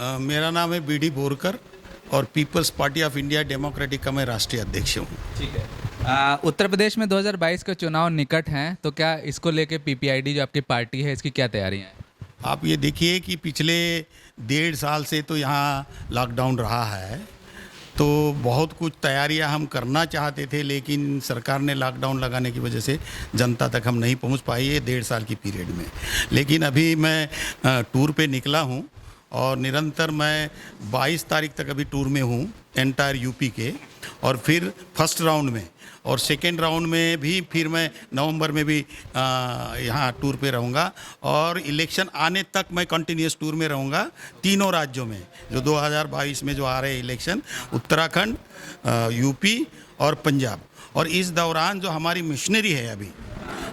मेरा नाम है बीडी बोरकर और people's party of India democratic का मैं राष्ट्रीय अध्यक्ष हूँ। ठीक है। उत्तर प्रदेश में 2022 के चुनाव निकट हैं, तो क्या इसको लेके पीपीआईडी जो आपकी पार्टी है इसकी क्या तैयारियां हैं? आप ये देखिए कि पिछले 1.5 साल से तो यहाँ लॉकडाउन रहा है, तो बहुत कुछ तैयारियां हम करना चाहते थे, लेकिन सरकार ने लॉकडाउन लगाने की वजह से जनता तक हम नहीं पहुँच पाए ये 1.5 साल की पीरियड में। लेकिन अभी मैं टूर पे निकला हूँ और निरंतर मैं 22 तारीख तक अभी टूर में हूँ एंटायर यूपी के, और फिर फर्स्ट राउंड में और सेकेंड राउंड में भी फिर मैं नवंबर में भी यहाँ टूर पे रहूँगा और इलेक्शन आने तक मैं कंटिन्यूस टूर में रहूँगा तीनों राज्यों में जो 2022 में जो आ रहे इलेक्शन, उत्तराखंड, यूपी और पंजाब। और इस दौरान जो हमारी मिशनरी है अभी,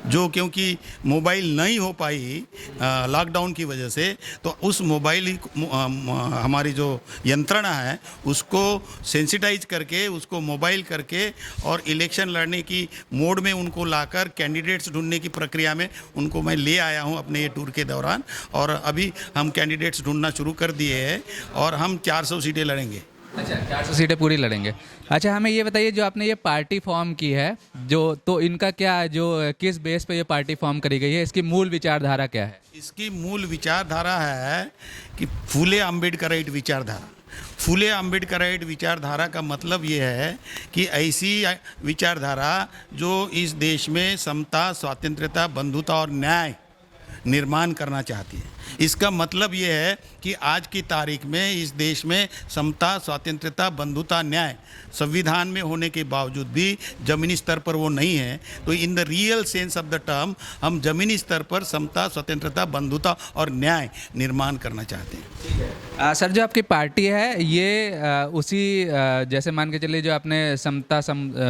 जो क्योंकि मोबाइल नहीं हो पाई लॉकडाउन की वजह से, तो उस मोबाइल हमारी जो यंत्रणा है उसको सेंसिटाइज करके, उसको मोबाइल करके और इलेक्शन लड़ने की मोड में उनको लाकर कैंडिडेट्स ढूंढने की प्रक्रिया में उनको मैं ले आया हूं अपने ये टूर के दौरान। और अभी हम कैंडिडेट्स ढूंढना शुरू कर दिए हैं और हम 400 सीटें लड़ेंगे। अच्छा, 400 सीटें पूरी लड़ेंगे। अच्छा, हमें ये बताइए, जो आपने ये पार्टी फॉर्म की है, जो तो इनका क्या, जो किस बेस पे ये पार्टी फॉर्म करी गई है, इसकी मूल विचारधारा क्या है? इसकी मूल विचारधारा है कि फूले अम्बेडकराइट विचारधारा। फूले अम्बेडकराइट विचारधारा का मतलब ये है कि ऐसी विचारधारा जो इस देश में समता, स्वातंत्र्यता, बंधुता और न्याय निर्माण करना चाहती है। इसका मतलब ये है कि आज की तारीख में इस देश में समता, स्वातंत्र्यता, बंधुता, न्याय संविधान में होने के बावजूद भी ज़मीनी स्तर पर वो नहीं है। तो in the real sense of the term हम ज़मीनी स्तर पर समता, स्वतंत्रता, बंधुता और न्याय निर्माण करना चाहते हैं। सर, जो आपकी पार्टी है ये उसी जैसे मान के चलिए, जो आपने समता,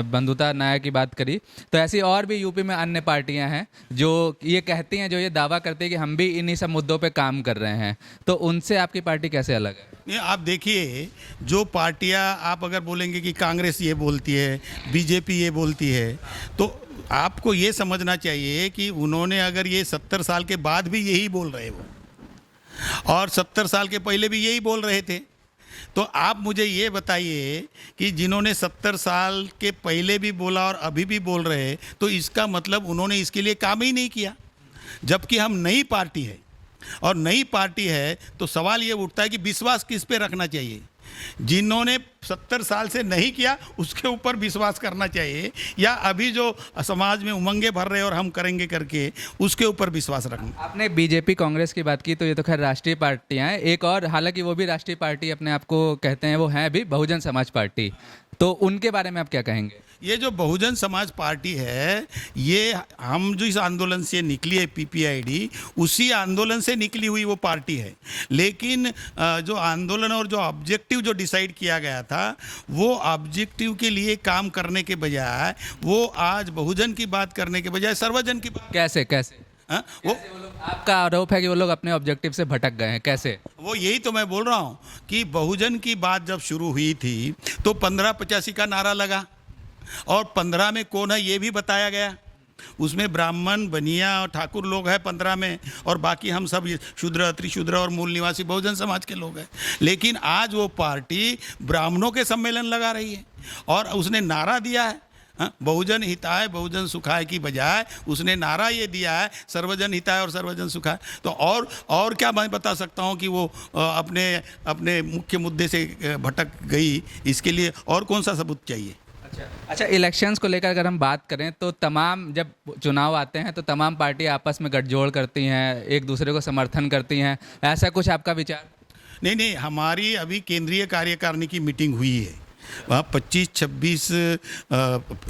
बंधुता, न्याय की बात करी, तो ऐसी और भी यूपी में अन्य पार्टियां हैं जो ये कहती हैं, जो ये दावा करती है कि हम भी इन्हीं सब मुद्दों पे काम कर रहे हैं, तो उनसे आपकी पार्टी कैसे अलग है? नहीं, आप देखिए, जो पार्टियां आप अगर बोलेंगे कि कांग्रेस ये बोलती है, बीजेपी ये बोलती है, तो आपको ये समझना चाहिए कि उन्होंने अगर ये 70 साल के बाद भी यही बोल रहे वो, और 70 साल के पहले भी यही बोल रहे थे, तो आप मुझे ये बताइए कि जिन्होंने 70 साल के पहले भी बोला और अभी भी बोल रहे, तो इसका मतलब उन्होंने इसके लिए काम ही नहीं किया। जबकि हम नई पार्टी है और नई पार्टी है तो सवाल ये उठता है कि विश्वास किस पे रखना चाहिए। जिन्होंने 70 साल से नहीं किया उसके ऊपर विश्वास करना चाहिए, या अभी जो समाज में उमंगे भर रहे और हम करेंगे करके उसके ऊपर विश्वास रखना। आपने बीजेपी, कांग्रेस की बात की, तो ये तो खैर राष्ट्रीय पार्टियां हैं। एक और, हालांकि वो भी राष्ट्रीय पार्टी अपने आप को कहते हैं, वो हैं अभी बहुजन समाज पार्टी, तो उनके बारे में आप क्या कहेंगे? ये जो बहुजन समाज पार्टी है, ये हम जो इस आंदोलन से निकली है पीपीआईडी, उसी आंदोलन से निकली हुई वो पार्टी है। लेकिन जो आंदोलन और जो ऑब्जेक्टिव जो डिसाइड किया गया था, वो ऑब्जेक्टिव के लिए काम करने के बजाय वो आज बहुजन की बात करने के बजाय सर्वजन की बात। कैसे कैसे? हाँ, वो आपका आरोप है कि वो लोग अपने ऑब्जेक्टिव से भटक गए हैं, कैसे? वो यही तो मैं बोल रहा हूँ कि बहुजन की बात जब शुरू हुई थी तो 1585 का नारा लगा, और 15 में कौन है ये भी बताया गया। उसमें ब्राह्मण, बनिया और ठाकुर लोग हैं 15 में, और बाकी हम सब शूद्र, अतिशूद्र और मूल निवासी बहुजन समाज के लोग हैं। लेकिन आज वो पार्टी ब्राह्मणों के सम्मेलन लगा रही है और उसने नारा दिया है, हाँ, बहुजन हिताय बहुजन सुखाय की बजाय उसने नारा ये दिया है सर्वजन हिताय और सर्वजन सुखाय। तो और क्या मैं बता सकता हूँ कि वो अपने अपने मुख्य मुद्दे से भटक गई, इसके लिए और कौन सा सबूत चाहिए? अच्छा, इलेक्शंस को लेकर अगर हम बात करें तो तमाम, जब चुनाव आते हैं तो तमाम पार्टी आपस में गठजोड़ करती हैं, एक दूसरे को समर्थन करती हैं, ऐसा कुछ आपका विचार? नहीं, हमारी अभी केंद्रीय कार्यकारिणी की मीटिंग हुई है, वहाँ 25-26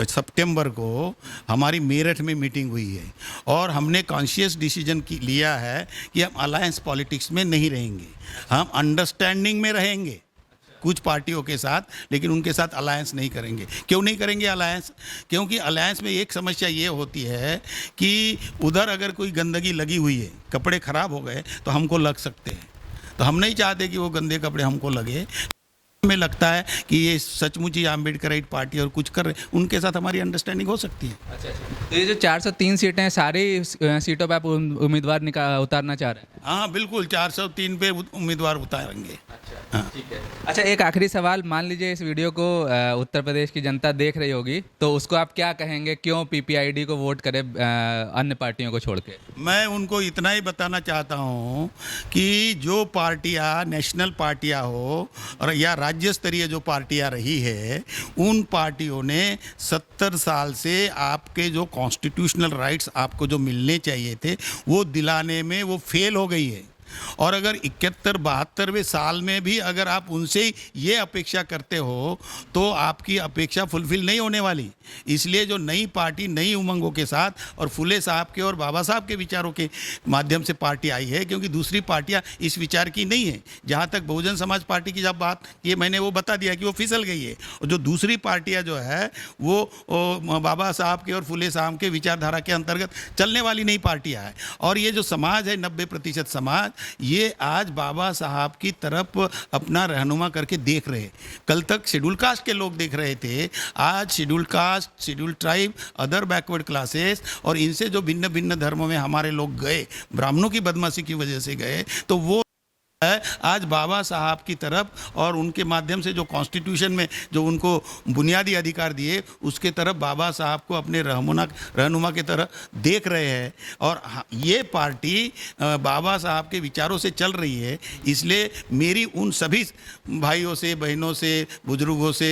सितंबर को हमारी मेरठ में मीटिंग हुई है, और हमने कॉन्शियस डिसीजन लिया है कि हम अलायंस पॉलिटिक्स में नहीं रहेंगे, हम अंडरस्टैंडिंग में रहेंगे कुछ पार्टियों के साथ, लेकिन उनके साथ अलायंस नहीं करेंगे। क्यों नहीं करेंगे अलायंस? क्योंकि अलायंस में एक समस्या ये होती है कि उधर अगर कोई गंदगी लगी हुई है, कपड़े खराब हो गए तो हमको लग सकते हैं, तो हम नहीं चाहते कि वो गंदे कपड़े हमको लगे। हमें लगता है कि ये सचमुच ही अम्बेडकराइट पार्टी और कुछ कर रहे, उनके साथ हमारी अंडरस्टैंडिंग हो सकती है। अच्छा, तो ये जो 403 सीटें हैं, सारी सीटों पे आप उम्मीदवार उतारना चाह रहे हैं? हाँ बिल्कुल, 403 पे उम्मीदवार उतारेंगे। हाँ। ठीक है। अच्छा, एक आखिरी सवाल, मान लीजिए इस वीडियो को उत्तर प्रदेश की जनता देख रही होगी, तो उसको आप क्या कहेंगे, क्यों पीपीआईडी को वोट करे अन्य पार्टियों को छोड़ के? मैं उनको इतना ही बताना चाहता हूँ कि जो पार्टियाँ नेशनल पार्टियाँ हो और या राज्य स्तरीय जो पार्टियाँ रही है, उन पार्टियों ने 70 साल से आपके जो कॉन्स्टिट्यूशनल राइट्स आपको जो मिलने चाहिए थे वो दिलाने में वो फेल हो गई है। और अगर 71-72वें साल में भी अगर आप उनसे ये अपेक्षा करते हो तो आपकी अपेक्षा फुलफिल नहीं होने वाली। इसलिए जो नई पार्टी नई उमंगों के साथ और फुले साहब के और बाबा साहब के विचारों के माध्यम से पार्टी आई है, क्योंकि दूसरी पार्टियां इस विचार की नहीं है। जहां तक बहुजन समाज पार्टी की जब बात ये मैंने वो बता दिया कि वो फिसल गई है, और जो दूसरी पार्टियां जो है वो बाबा साहब के और फुले साहब के विचारधारा के अंतर्गत चलने वाली नई पार्टियां हैं। और ये जो समाज है 90% समाज, ये आज बाबा साहब की तरफ अपना रहनुमा करके देख रहे। कल तक शेड्यूल कास्ट के लोग देख रहे थे, आज schedule caste, schedule tribe, other backward classes और इनसे जो भिन्न भिन्न धर्मों में हमारे लोग गए, ब्राह्मणों की बदमाशी की वजह से गए, तो वो है आज बाबा साहब की तरफ और उनके माध्यम से जो कॉन्स्टिट्यूशन में जो उनको बुनियादी अधिकार दिए उसके तरफ बाबा साहब को अपने रहनुमा की तरह देख रहे हैं। और ये पार्टी बाबा साहब के विचारों से चल रही है। इसलिए मेरी उन सभी भाइयों से, बहनों से, बुजुर्गों से,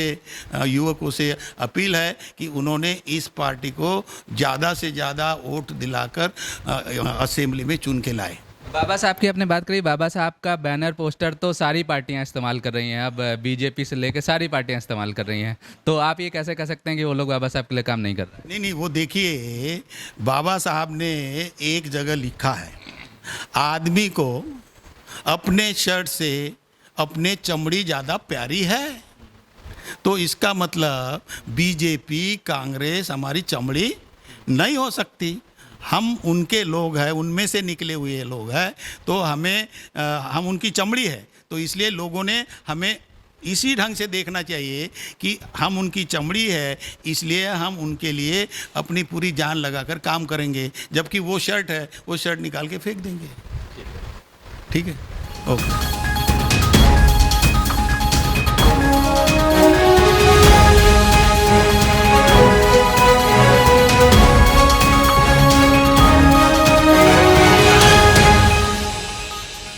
युवकों से अपील है कि उन्होंने इस पार्टी को ज़्यादा से ज़्यादा वोट दिलाकर असेंबली में चुन के लाए। बाबा साहब की आपने बात करी, बाबा साहब का बैनर पोस्टर तो सारी पार्टियां इस्तेमाल कर रही हैं, अब बीजेपी से लेकर सारी पार्टियां इस्तेमाल कर रही हैं, तो आप ये कैसे कह सकते हैं कि वो लोग बाबा साहब के लिए काम नहीं कर रहे? नहीं, वो देखिए, बाबा साहब ने एक जगह लिखा है, आदमी को अपने शर्ट से अपने चमड़ी ज़्यादा प्यारी है। तो इसका मतलब बीजेपी, कांग्रेस हमारी चमड़ी नहीं हो सकती। हम उनके लोग हैं, उनमें से निकले हुए लोग हैं, तो हम उनकी चमड़ी है। तो इसलिए लोगों ने हमें इसी ढंग से देखना चाहिए कि हम उनकी चमड़ी है, इसलिए हम उनके लिए अपनी पूरी जान लगाकर काम करेंगे। जबकि वो शर्ट है, वो शर्ट निकाल के फेंक देंगे। ठीक है, ओके।